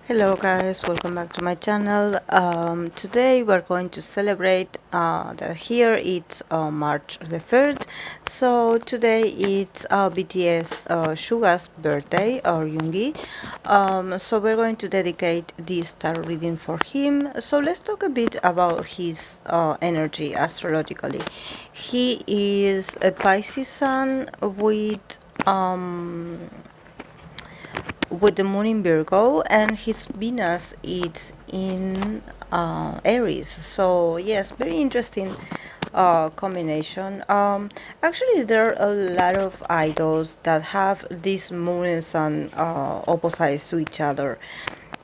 Hello guys, welcome back to my channel. Today we're going to celebrate that here it's March the 3rd. So today it's BTS Suga's birthday, or YOONGI. So we're going to dedicate this tarot reading for him. So let's talk a bit about his energy astrologically. He is a Pisces sun with the moon in Virgo, and his Venus is in Aries. So yes, very interesting combination. Actually, there are a lot of idols that have this moon and sun opposites to each other,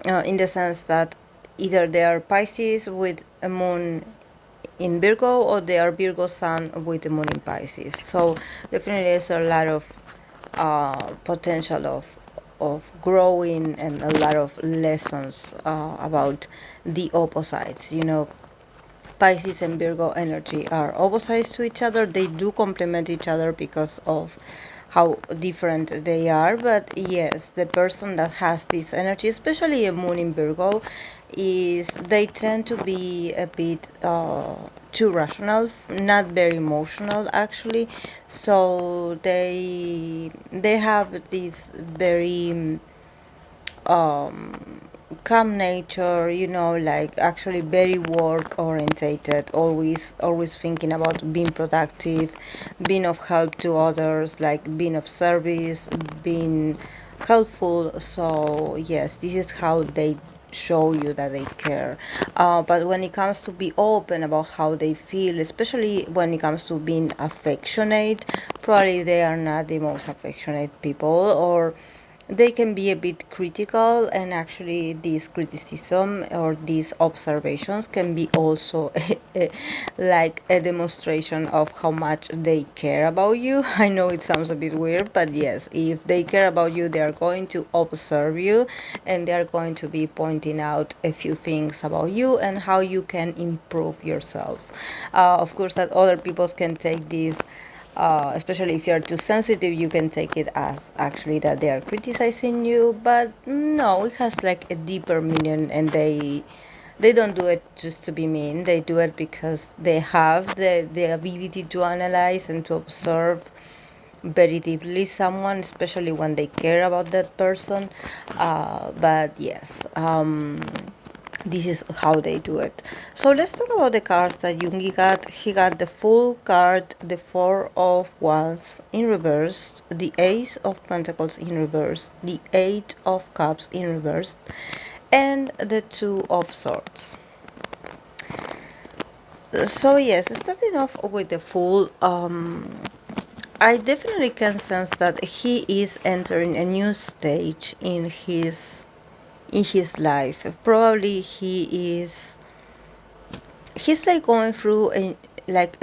in the sense that either they are Pisces with a moon in Virgo, or they are Virgo sun with the moon in Pisces. So definitely there's a lot of potential of growing, and a lot of lessons about the opposites. Pisces and Virgo energy are opposites to each other. They do complement each other because of how different they are. But yes, the person that has this energy, especially a moon in Virgo, is they tend to be a bit too rational, not very emotional actually. So they have this very calm nature, like actually very work orientated, always thinking about being productive, being of help to others, like being of service, being helpful. So yes, this is how they show you that they care. But when it comes to be open about how they feel, especially when it comes to being affectionate, probably they are not the most affectionate people, or they can be a bit critical. And actually this criticism or these observations can be also like a demonstration of how much they care about you. I know it sounds a bit weird, but yes, if they care about you, they are going to observe you, and they are going to be pointing out a few things about you and how you can improve yourself. Of course, that other people can take this, especially if you're too sensitive, you can take it as actually that they are criticizing you. But no, it has like a deeper meaning, and they don't do it just to be mean. They do it because they have the ability to analyze and to observe very deeply someone, especially when they care about that person. But yes, this is how they do it. So let's talk about the cards that YOONGI got. He got the Fool card, the Four of Wands in reverse, the Ace of Pentacles in reverse, the Eight of Cups in reverse, and the Two of Swords. So yes, starting off with the Fool, I definitely can sense that he is entering a new stage in his life. Probably he's like going through a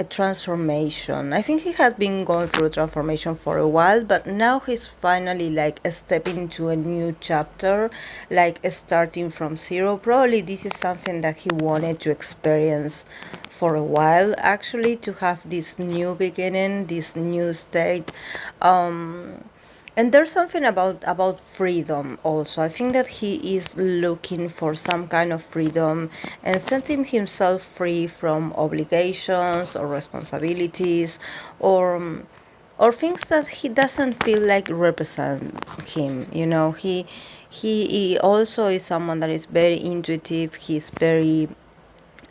transformation. I think he had been going through a transformation for a while, but now he's finally like stepping into a new chapter, like starting from zero. Probably this is something that he wanted to experience for a while, actually, to have this new beginning, this new state. And there's something about freedom also. I think that he is looking for some kind of freedom and setting himself free from obligations or responsibilities, or things that he doesn't feel like represent him. He also is someone that is very intuitive. He's very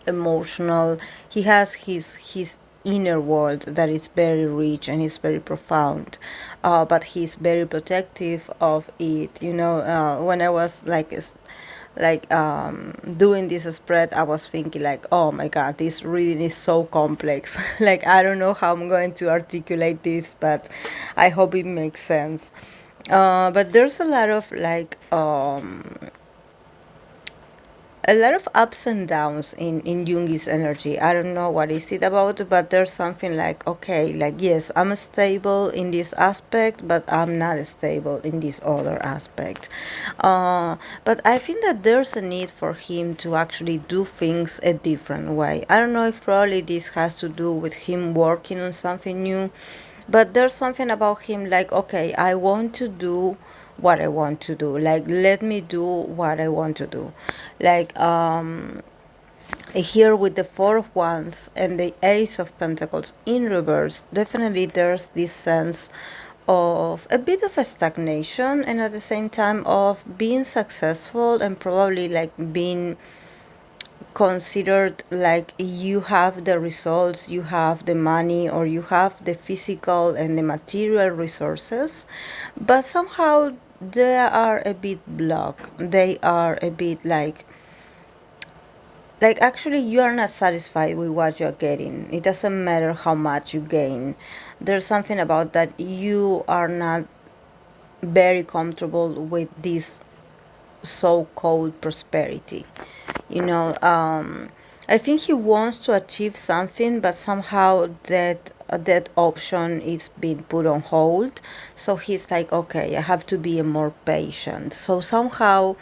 emotional. He has his inner world that is very rich and is very profound, but he's very protective of it. When I was doing this spread, I was thinking like, oh my god, this reading is so complex. Like, I don't know how I'm going to articulate this, but I hope it makes sense. But there's a lot of a lot of ups and downs in YOONGI's energy. I don't know what is it about, but there's something like, okay, like, yes, I'm stable in this aspect, but I'm not stable in this other aspect. But I think that there's a need for him to actually do things a different way. I don't know if probably this has to do with him working on something new, but there's something about him like, okay, I want to do what I want to do. Like, let me do what I want to do. Like, here with the Four of Wands and the Ace of Pentacles in reverse, definitely there's this sense of a bit of a stagnation, and at the same time of being successful and probably like being considered like you have the results, you have the money, or you have the physical and the material resources, but somehow they are a bit blocked. They are a bit like actually you are not satisfied with what you're getting. It doesn't matter how much you gain. There's something about that you are not very comfortable with this so-called prosperity. You know, I think he wants to achieve something, but somehow that option is being put on hold. So he's like, okay, I have to be more patient. So somehow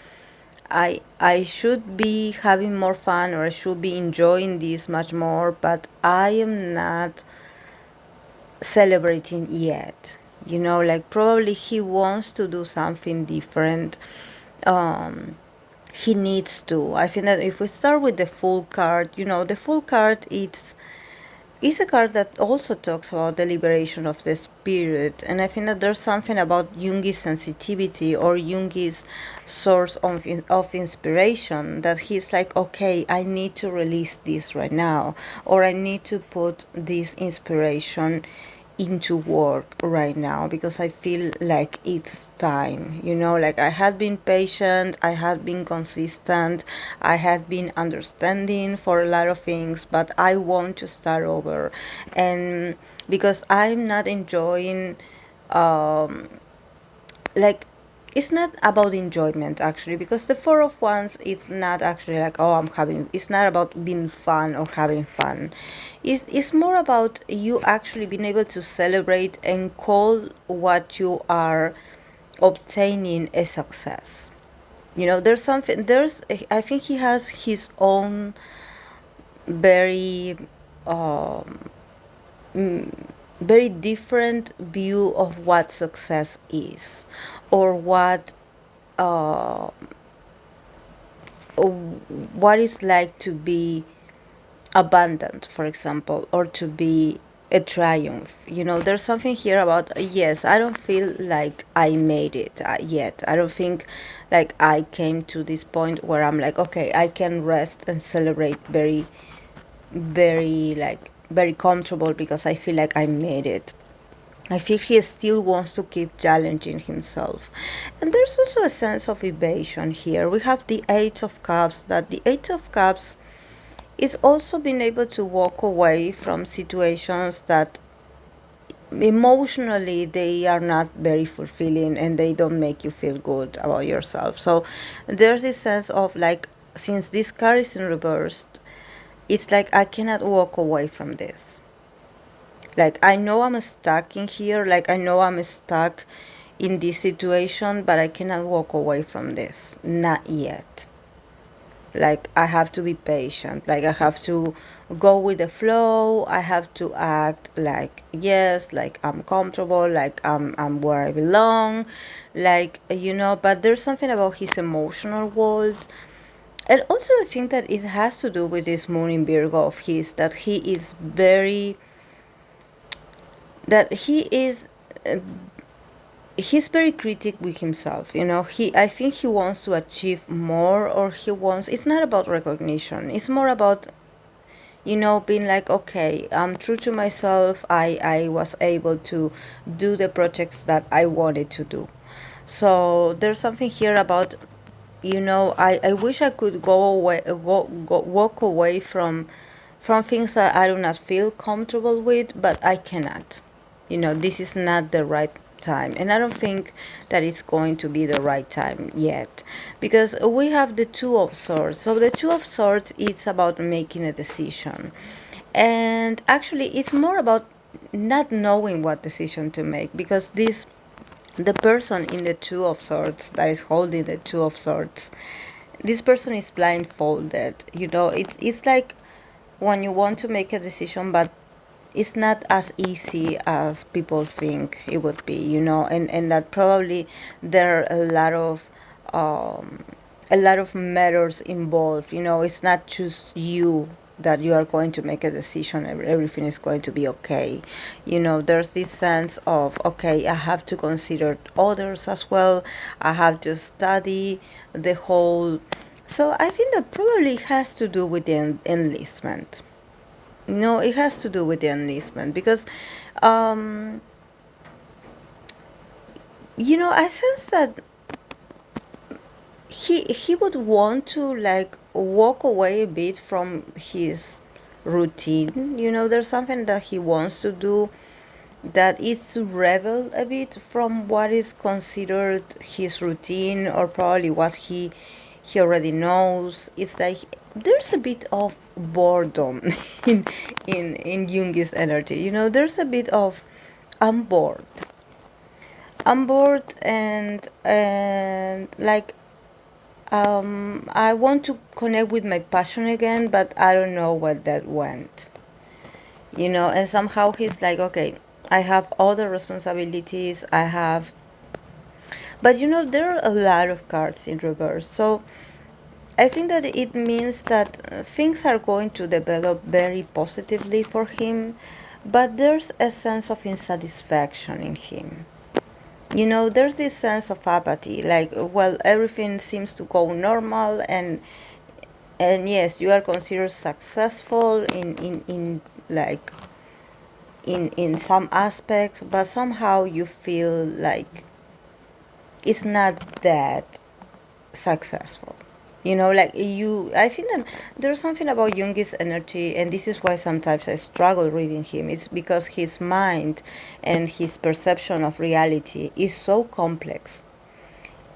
I should be having more fun, or I should be enjoying this much more, but I am not celebrating yet. You know, like probably he wants to do something different. He needs to. I think that if we start with the Fool card, you know, the Fool card, it's a card that also talks about the liberation of the spirit. And I think that there's something about Jungi's sensitivity, or Jungi's source of inspiration, that he's like, okay, I need to release this right now, or I need to put this inspiration into work right now, because I feel like it's time. You know, like I had been patient, I had been consistent, I had been understanding for a lot of things, but I want to start over. And because I'm not enjoying, like, it's not about enjoyment actually, because the Four of Wands, it's not actually like, oh, it's not about being fun or having fun. It's more about you actually being able to celebrate and call what you are obtaining a success. You know, I think he has his own very very different view of what success is, or what it's like to be abundant, for example, or to be a triumph. You know, there's something here about, yes, I don't feel like I made it yet. I don't think like I came to this point where I'm like, okay, I can rest and celebrate very comfortable, because I feel like I made it. I feel he still wants to keep challenging himself. And there's also a sense of evasion here. We have the Eight of Cups, that the Eight of Cups is also being able to walk away from situations that emotionally they are not very fulfilling, and they don't make you feel good about yourself. So there's this sense of like, since this card is in reversed, it's like I cannot walk away from this. Like, I know I'm stuck in here, like I know I'm stuck in this situation, but I cannot walk away from this, not yet. Like, I have to be patient, like I have to go with the flow, I have to act like, yes, like I'm comfortable, like I'm where I belong, like, you know. But there's something about his emotional world. And also I think that it has to do with this moon in Virgo of his, that he is very, that he is he's very critic with himself. You know, I think he wants to achieve more, or he wants, it's not about recognition, it's more about, you know, being like, okay, I'm true to myself, I was able to do the projects that I wanted to do. So there's something here about, you know, I wish I could walk away from things that I do not feel comfortable with, but I cannot. You know, this is not the right time, and I don't think that it's going to be the right time yet, because we have the Two of Swords. So the Two of Swords, it's about making a decision, and actually it's more about not knowing what decision to make, because the person in the Two of Swords that is holding the Two of Swords, this person is blindfolded. You know, it's like when you want to make a decision, but it's not as easy as people think it would be, and that probably there are um, a lot of matters involved. It's not just you that you are going to make a decision. Everything is going to be okay. There's this sense of, okay, I have to consider others as well. I have to study the whole. So I think that probably has to do with the enlistment. No, it has to do with the enlistment because, um, I sense that he would want to like walk away a bit from his routine. There's something that he wants to do that is to rebel a bit from what is considered his routine, or probably what he already knows. It's like there's a bit of boredom in Jungi's energy. There's a bit of I'm bored. I'm bored, and like I want to connect with my passion again, but I don't know what that went. And somehow he's like, okay, I have other responsibilities. I have, but there are a lot of cards in reverse. So I think that it means that things are going to develop very positively for him, but there's a sense of insatisfaction in him. There's this sense of apathy, like, well, everything seems to go normal, and yes, you are considered successful in like in some aspects, but somehow you feel like it's not that successful. Like I think that there's something about Jungi's energy, and this is why sometimes I struggle reading him. It's because his mind and his perception of reality is so complex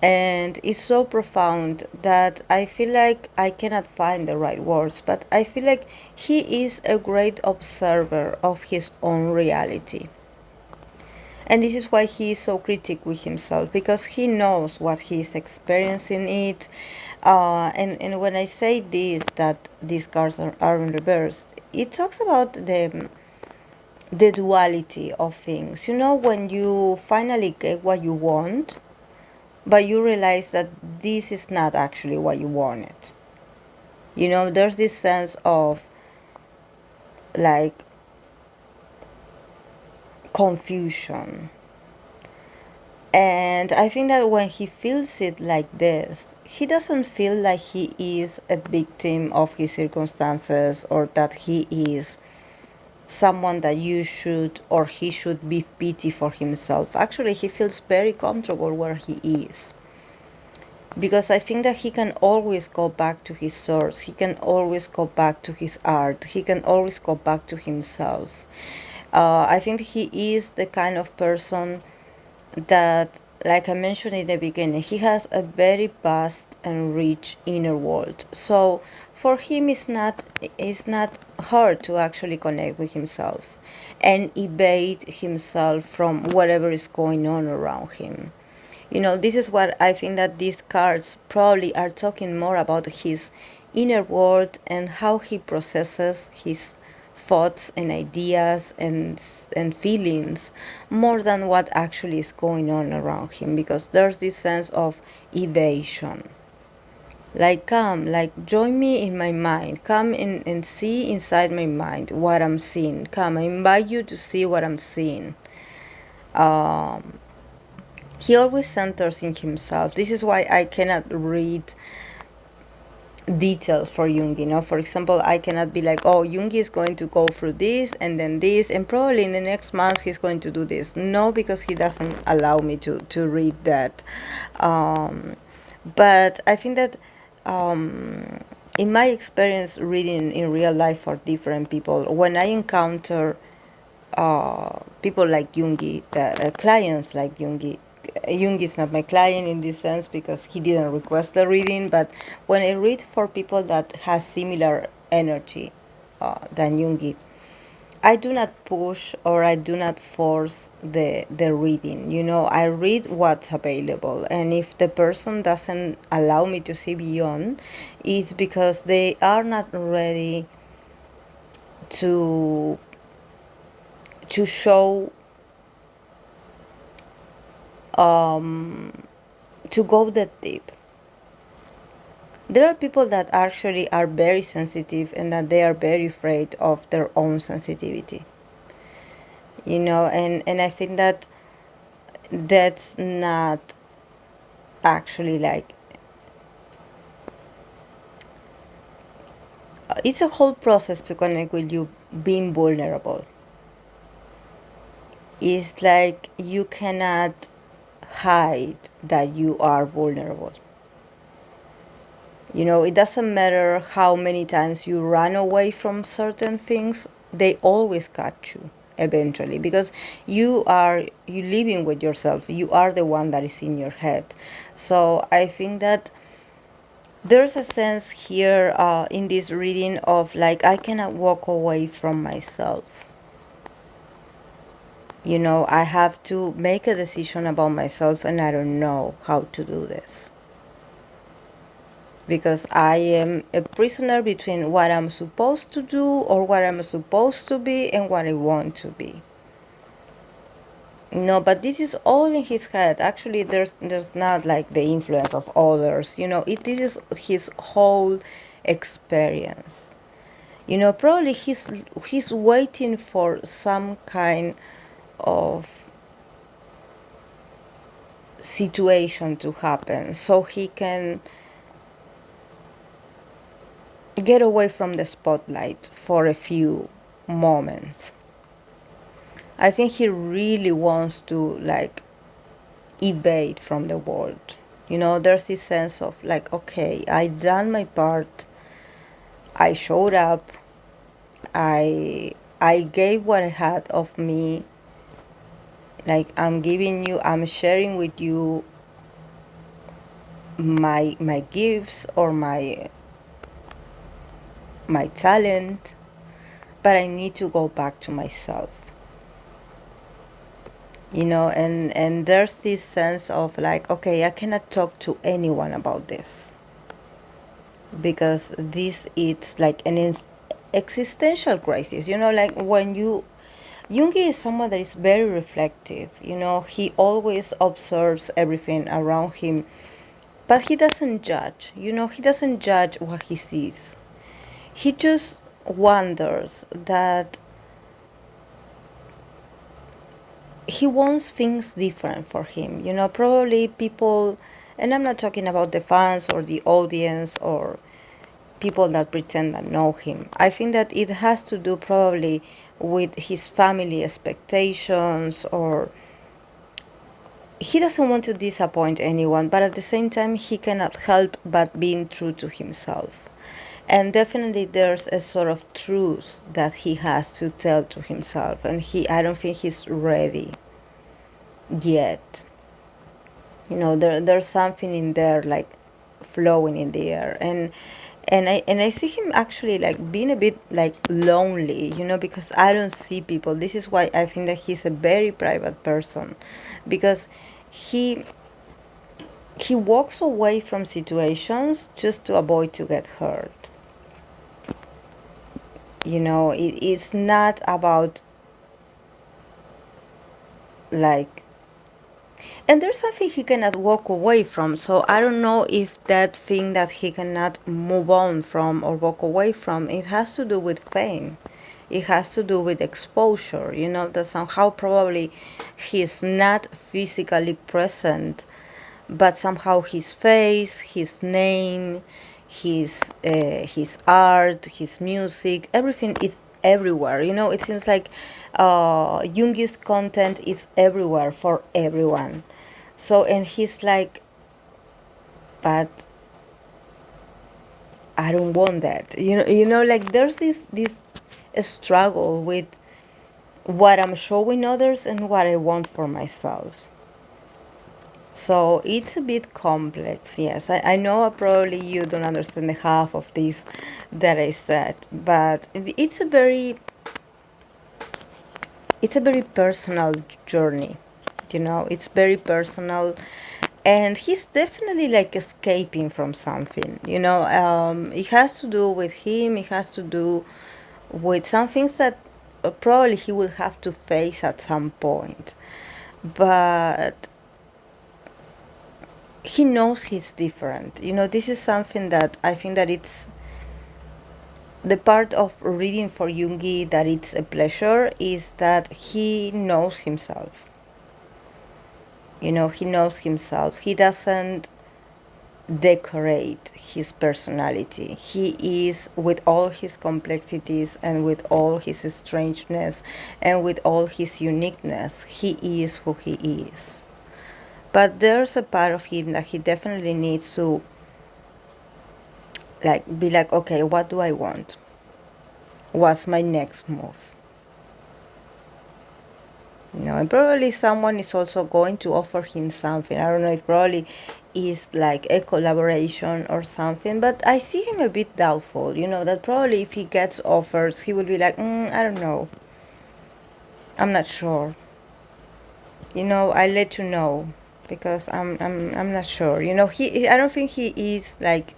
and is so profound that I feel like I cannot find the right words, but I feel like he is a great observer of his own reality. And this is why he is so critical with himself, because he knows what he is experiencing it. And when I say this, that these cards are in reverse, it talks about the duality of things. When you finally get what you want, but you realize that this is not actually what you wanted. There's this sense of like confusion. And I think that when he feels it like this, he doesn't feel like he is a victim of his circumstances, or that he is someone that you should or he should be pity for himself. Actually, he feels very comfortable where he is, because I think that he can always go back to his source. He can always go back to his art. He can always go back to himself. I think he is the kind of person that, like I mentioned in the beginning, he has a very vast and rich inner world. So for him, it's not hard to actually connect with himself and evade himself from whatever is going on around him. This is what I think that these cards probably are talking more about his inner world and how he processes his thoughts and ideas and feelings, more than what actually is going on around him, because there's this sense of evasion. Like, come, like, join me in my mind. Come in and see inside my mind what I'm seeing. Come, I invite you to see what I'm seeing. He always centers in himself. This is why I cannot read details for Jung. For example, I cannot be like, oh, Jung is going to go through this and then this, and probably in the next month he's going to do this. No, because he doesn't allow me to read that. But I think that in my experience reading in real life for different people, when I encounter people like Jungi, clients like Jungi. Jungi is not my client in this sense because he didn't request the reading, but when I read for people that has similar energy than Jungi, I do not push or I do not force the reading. I read what's available, and if the person doesn't allow me to see beyond, it's because they are not ready to to show, to go that deep. There are people that actually are very sensitive and that they are very afraid of their own sensitivity. And I think that that's not actually like, it's a whole process to connect with you being vulnerable. It's like you cannot hide that you are vulnerable. It doesn't matter how many times you run away from certain things, they always catch you eventually, because you living with yourself. You are the one that is in your head. So I think that there's a sense here, in this reading, of like, I cannot walk away from myself. I have to make a decision about myself, and I don't know how to do this, because I am a prisoner between what I'm supposed to do or what I'm supposed to be and what I want to be. No, but this is all in his head. Actually, there's not like the influence of others. This is his whole experience. Probably he's waiting for some kind of situation to happen so he can get away from the spotlight for a few moments. I think he really wants to like evade from the world. There's this sense of like, okay, I done my part. I showed up. I gave what I had of me. Like, I'm sharing with you my gifts or my talent, but I need to go back to myself. And there's this sense of like, okay, I cannot talk to anyone about this, because this is like an existential crisis. Like when Yoongi is someone that is very reflective. He always observes everything around him, but he doesn't judge. He doesn't judge what he sees. He just wonders that he wants things different for him. Probably people, and I'm not talking about the fans or the audience or people that pretend that know him. I think that it has to do probably with his family expectations, or he doesn't want to disappoint anyone, but at the same time he cannot help but being true to himself. And definitely there's a sort of truth that he has to tell to himself, and I don't think he's ready yet. There's something in there like flowing in the air, and I see him actually like being a bit like lonely, because I don't see people. This is why I think that he's a very private person, because he walks away from situations just to avoid to get hurt. It's not about like, and there's something he cannot walk away from. So I don't know if that thing that he cannot move on from or walk away from, it has to do with fame. It has to do with exposure. That somehow probably he's not physically present, but somehow his face, his name, his art, his music, everything is everywhere. It seems like Jungi's content is everywhere for everyone. So, and he's like, but I don't want that. Like there's this struggle with what I'm showing others and what I want for myself. So it's a bit complex, yes. I know probably you don't understand the half of this that I said, but it's a very personal journey. It's very personal, and he's definitely like escaping from something. It has to do with him. It has to do with some things that probably he will have to face at some point. But he knows he's different. This is something that I think that it's the part of reading for Yoongi that it's a pleasure is that he knows himself. He knows himself. He doesn't decorate his personality. He is, with all his complexities and with all his strangeness and with all his uniqueness, he is who he is. But there's a part of him that he definitely needs to be like, okay, what do I want? What's my next move? And probably someone is also going to offer him something. I don't know if probably is like a collaboration or something, but I see him a bit doubtful, that probably if he gets offers, he will be like, I don't know. I'm not sure. I'll let you know because I'm not sure. I don't think he is like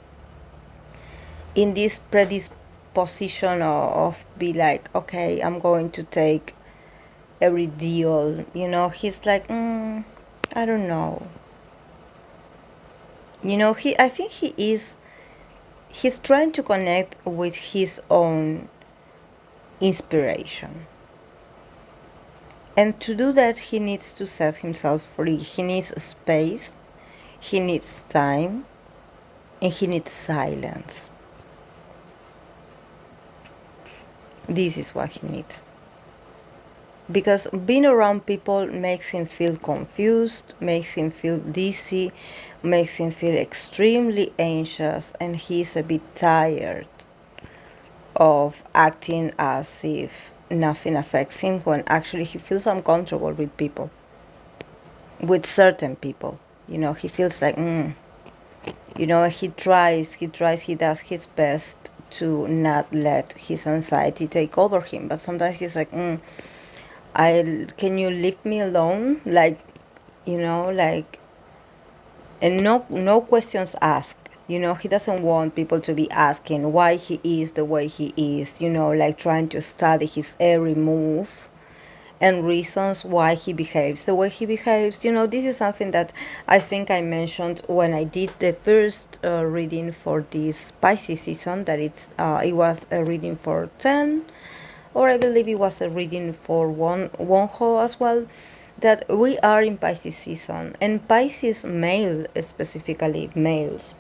in this predisposition of be like, okay, I'm going to take every deal. He's like, I don't know. I think he's trying to connect with his own inspiration. And to do that, he needs to set himself free. He needs space, he needs time, and he needs silence. This is what he needs. Because being around people makes him feel confused, makes him feel dizzy, makes him feel extremely anxious, and he's a bit tired of acting as if nothing affects him when actually he feels uncomfortable with people, with certain people. He feels like, he does his best to not let his anxiety take over him. But sometimes he's like, can you leave me alone? And no questions asked. He doesn't want people to be asking why he is the way he is, trying to study his every move and reasons why he behaves the way he behaves. This is something that I think I mentioned when I did the first reading for this Pisces season, that it was a reading for 10, or I believe it was a reading for Wonho as well, that we are in Pisces season. And Pisces male, specifically males,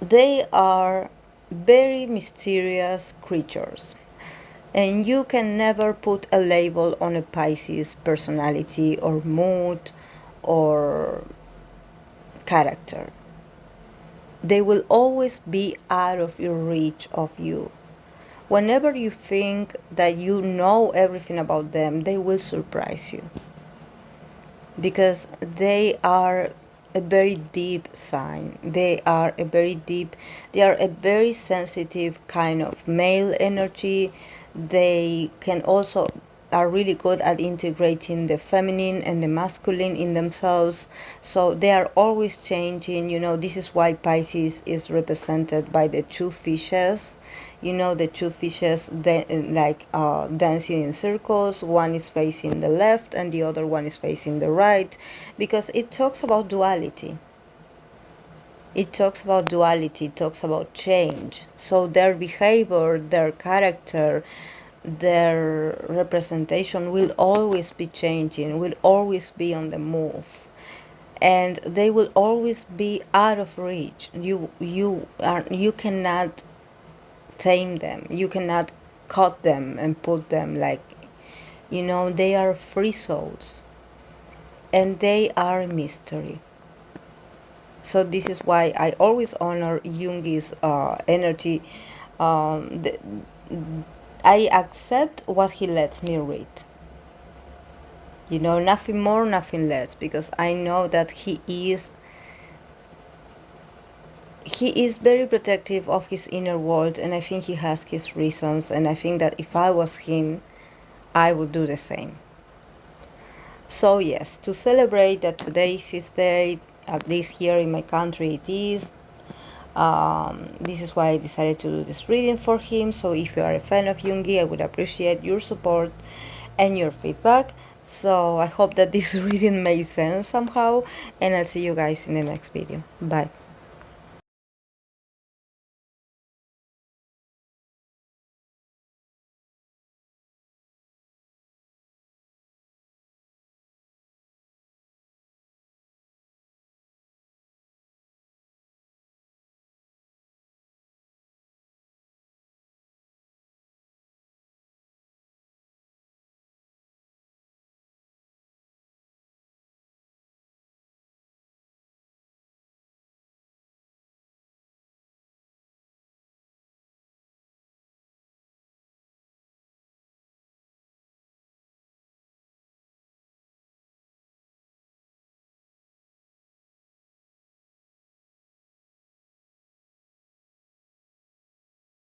they are very mysterious creatures. And you can never put a label on a Pisces personality or mood or character. They will always be out of your reach of you. Whenever you think that you know everything about them, they will surprise you. Because they are a very deep sign. They are a very sensitive kind of male energy. They can also are really good at integrating the feminine and the masculine in themselves. So they are always changing. This is why Pisces is represented by the two fishes. The two fishes dancing in circles. One is facing the left and the other one is facing the right, because it talks about duality. It talks about change. So their behavior, their character, their representation will always be changing, will always be on the move, and they will always be out of reach. You cannot tame them. You cannot cut them and put them they are free souls, and they are mystery. So this is why I always honor Jungi's energy. I accept what he lets me read. Nothing more, nothing less, because I know that he is very protective of his inner world, and I think he has his reasons, and I think that if I was him, I would do the same. So yes, to celebrate that today is his day, at least here in my country it is, This is why I decided to do this reading for him. So if you are a fan of Yoongi, I would appreciate your support and your feedback. So I hope that this reading made sense somehow, and I'll see you guys in the next video. Bye.